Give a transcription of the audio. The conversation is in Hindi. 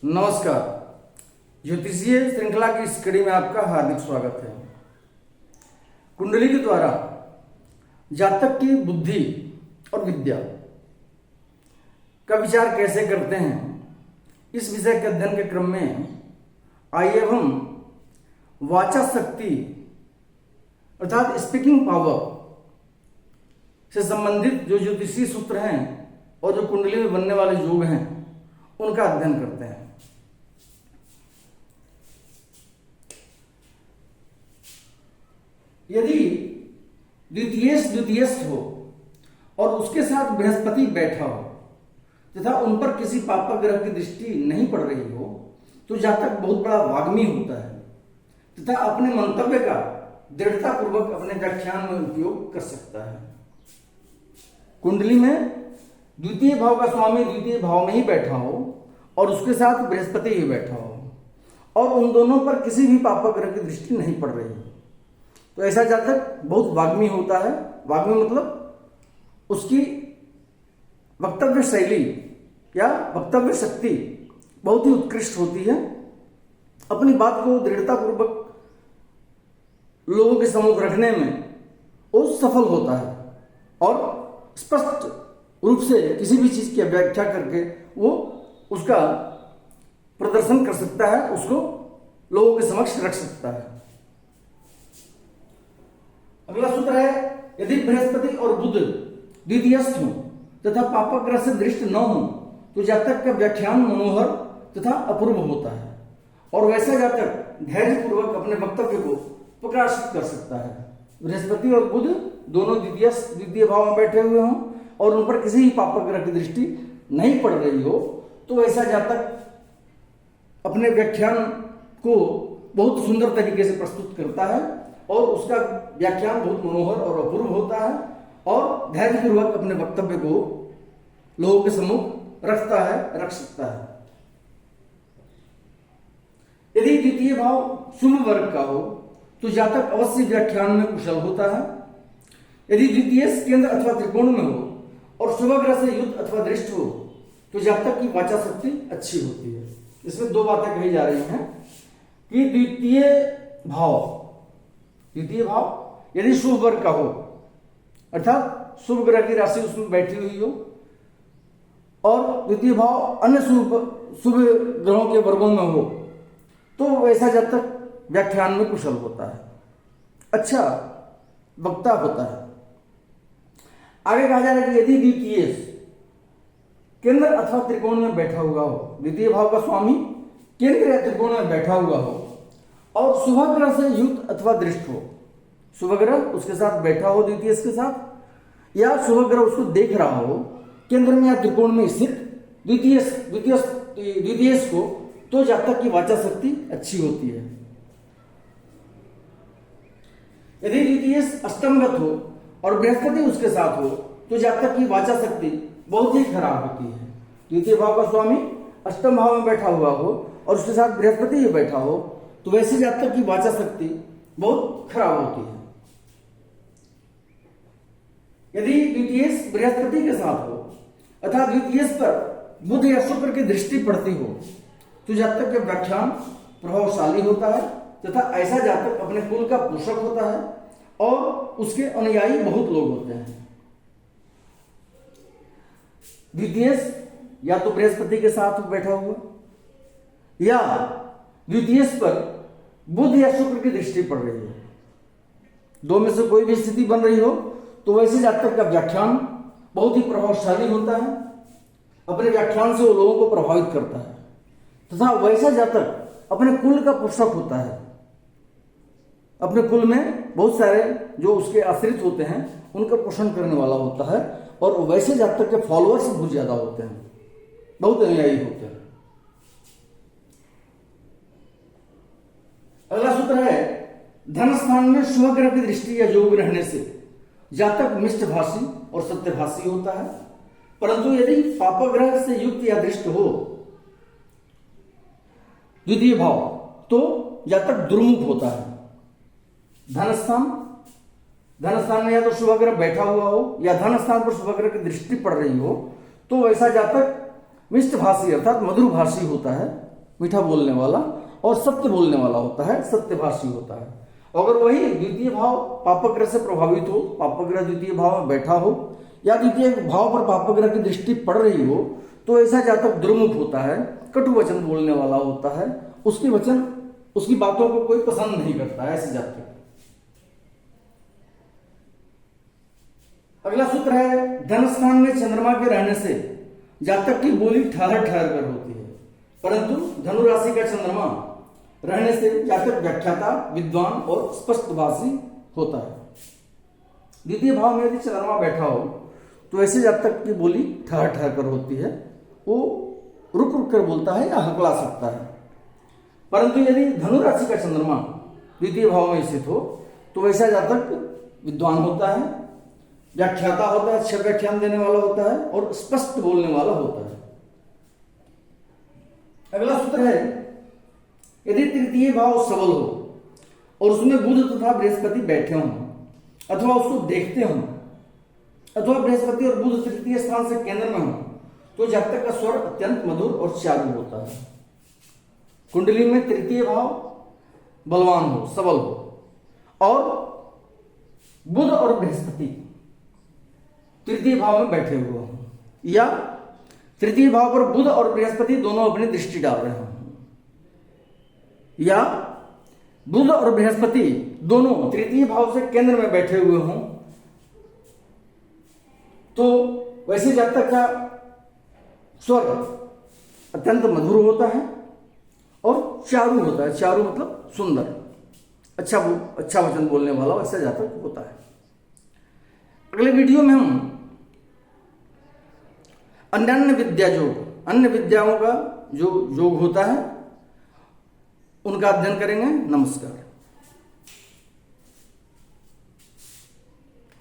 नमस्कार। ज्योतिषीय श्रृंखला की इस कड़ी में आपका हार्दिक स्वागत है। कुंडली के द्वारा जातक की बुद्धि और विद्या का विचार कैसे करते हैं, इस विषय के अध्ययन के क्रम में आइए हम वाचा शक्ति अर्थात स्पीकिंग पावर से संबंधित जो ज्योतिषीय सूत्र हैं और जो कुंडली में बनने वाले योग हैं उनका अध्ययन करते हैं। यदि द्वितीयस्थ हो और उसके साथ बृहस्पति बैठा हो तथा उन पर किसी पापक ग्रह की दृष्टि नहीं पड़ रही हो तो जातक बहुत बड़ा वाग्मी होता है तथा अपने मंतव्य का दृढ़ता पूर्वक अपने व्याख्यान में उपयोग कर सकता है। कुंडली में द्वितीय भाव का स्वामी द्वितीय भाव में ही बैठा हो और उसके साथ बृहस्पति ही बैठा हो और उन दोनों पर किसी भी पापक ग्रह की दृष्टि नहीं पड़ रही हो तो ऐसा जातक बहुत वाग्मी होता है। वाग्मी मतलब उसकी वक्तव्य शैली या वक्तव्य शक्ति बहुत ही उत्कृष्ट होती है। अपनी बात को दृढ़ता पूर्वक लोगों के सम्मुख रखने में वो सफल होता है और स्पष्ट रूप से किसी भी चीज की व्याख्या करके वो उसका प्रदर्शन कर सकता है, उसको लोगों के समक्ष रख सकता है। अगला सूत्र है, यदि बृहस्पति और बुध द्वितीयस्थ हो तथा पापक ग्रह से दृष्ट न हो तो जातक का व्याख्यान मनोहर तथा अपूर्व होता है और वैसा जातक धैर्य पूर्वक अपने वक्तव्य को प्रकाशित कर सकता है। बृहस्पति और बुध दोनों द्वितीय भाव में बैठे हुए हों और उन पर किसी भी पापक ग्रह की दृष्टि नहीं पड़ रही हो तो वैसा जातक अपने व्याख्यान को बहुत सुंदर तरीके से प्रस्तुत करता है और उसका व्याख्यान बहुत मनोहर और अपूर्व होता है और धैर्यपूर्वक अपने वक्तव्य को लोगों के सम्मुख रख सकता है। यदि द्वितीय भाव शुभ वर्ग का हो तो जातक अवश्य व्याख्यान में कुशल होता है। यदि द्वितीय केंद्र अथवा त्रिकोण में हो और शुभ ग्रह से युक्त अथवा दृष्ट हो तो जातक की वाचा शक्ति अच्छी होती है। इसमें दो बातें कही जा रही हैं कि द्वितीय भाव यदि शुभ वर्ग का हो अर्थात शुभ ग्रह की राशि उसमें बैठी हुई हो और द्वितीय भाव अन्य शुभ ग्रहों के वर्गों में हो तो वैसा जातक व्याख्यान में कुशल होता है, अच्छा वक्ता होता है। आगे कहा जा रहा है कि यदि द्वितीय केंद्र अथवा त्रिकोण में बैठा हुआ हो, द्वितीय भाव का स्वामी केंद्र या त्रिकोण में बैठा हुआ हो और शुभ ग्रह से युक्त अथवा दृष्ट हो, शुभ ग्रह उसके साथ बैठा हो द्वितीय के साथ या शुभ ग्रह उसको देख रहा हो केंद्र में या त्रिकोण में स्थित द्वितीय को तो जातक की वाचा शक्ति अच्छी होती है। यदि द्वितीय अष्टमगत हो और बृहस्पति उसके साथ हो तो जातक की वाचा शक्ति बहुत ही खराब होती है। द्वितीय भाव का स्वामी अष्टम भाव में बैठा हुआ हो और उसके साथ बृहस्पति ही बैठा हो तो वैसे जातक की वाचा शक्ति बहुत खराब होती है। यदि द्वितीय बृहस्पति के साथ हो अर्थात द्वितीय पर बुध या शुक्र की दृष्टि पड़ती हो तो जातक का व्याख्यान प्रभावशाली होता है तथा ऐसा जातक अपने कुल का पोषक होता है और उसके अनुयायी बहुत लोग होते हैं। द्वितीय या तो बृहस्पति के साथ बैठा हुआ या द्वितीय पर बुध या शुक्र की दृष्टि पड़ रही है, दो में से कोई भी स्थिति बन रही हो तो वैसे जातक का व्याख्यान बहुत ही प्रभावशाली होता है, अपने व्याख्यान से वो लोगों को प्रभावित करता है तथा वैसा जातक अपने कुल का पोषक होता है। अपने कुल में बहुत सारे जो उसके आश्रित होते हैं उनका पोषण करने वाला होता है और वैसे जातक के फॉलोअर्स बहुत ज्यादा होते हैं, बहुत अनुयायी होते हैं। अगला सूत्र है, धन स्थान में शुभ ग्रह की दृष्टि या योग रहने से जातक मिष्टभाषी और सत्यभाषी होता है, परंतु यदि पापक ग्रह से युक्त या दृष्ट हो द्वितीय भाव तो जातक दुर्मुख होता है। धन स्थान में या तो शुभ ग्रह बैठा हुआ हो या धन स्थान पर शुभ ग्रह की दृष्टि पड़ रही हो तो वैसा जातक मिष्टभाषी अर्थात मधुरभाषी होता है मीठा बोलने वाला और सत्य बोलने वाला होता है, सत्यभाषी होता है। अगर वही द्वितीय भाव पापग्रह से प्रभावित हो, पापग्रह द्वितीय भाव में बैठा हो या द्वितीय भाव पर पापग्रह की दृष्टि पड़ रही हो, तो ऐसा जातक दुर्मुख होता है, कटु वचन बोलने वाला होता है, उसके वचन उसकी बातों को कोई पसंद नहीं करता है ऐसे जातक। अगला सूत्र है, धन स्थान में चंद्रमा के रहने से जातक की बोली ठहर ठहर कर होती है, परंतु धनु राशि का चंद्रमा रहने से जातक व्याख्याता, विद्वान और स्पष्टभाषी होता है। द्वितीय भाव में यदि चंद्रमा बैठा हो तो ऐसे जातक की बोली ठहर ठहर कर होती है, वो रुक रुक कर बोलता है या हकला सकता है। परंतु यदि धनु राशि का चंद्रमा द्वितीय भाव में स्थित हो तो वैसा जातक विद्वान होता है, व्याख्याता होता है, अच्छा व्याख्यान देने वाला होता है और स्पष्ट बोलने वाला होता है। अगला सूत्र है, यदि तृतीय भाव सबल हो और उसमें बुध तथा बृहस्पति बैठे हों अथवा उसको देखते हों अथवा बृहस्पति और बुध तृतीय स्थान से केंद्र में हो तो जातक का स्वर अत्यंत मधुर और चालू होता है। कुंडली में तृतीय भाव बलवान हो, सबल हो और बुध और बृहस्पति तृतीय भाव में बैठे हुए हों या तृतीय भाव पर बुध और बृहस्पति दोनों अपनी दृष्टि डाल रहे हों या बुध और बृहस्पति दोनों तृतीय भाव से केंद्र में बैठे हुए हों, तो वैसे जातक का स्वर अत्यंत मधुर होता है और चारु होता है। चारु मतलब सुंदर, अच्छा वचन बोलने वाला वैसा जातक होता है। अगले वीडियो में हम अन्य विद्या योग, अन्य विद्याओं का जो योग होता है उनका अध्ययन करेंगे। नमस्कार।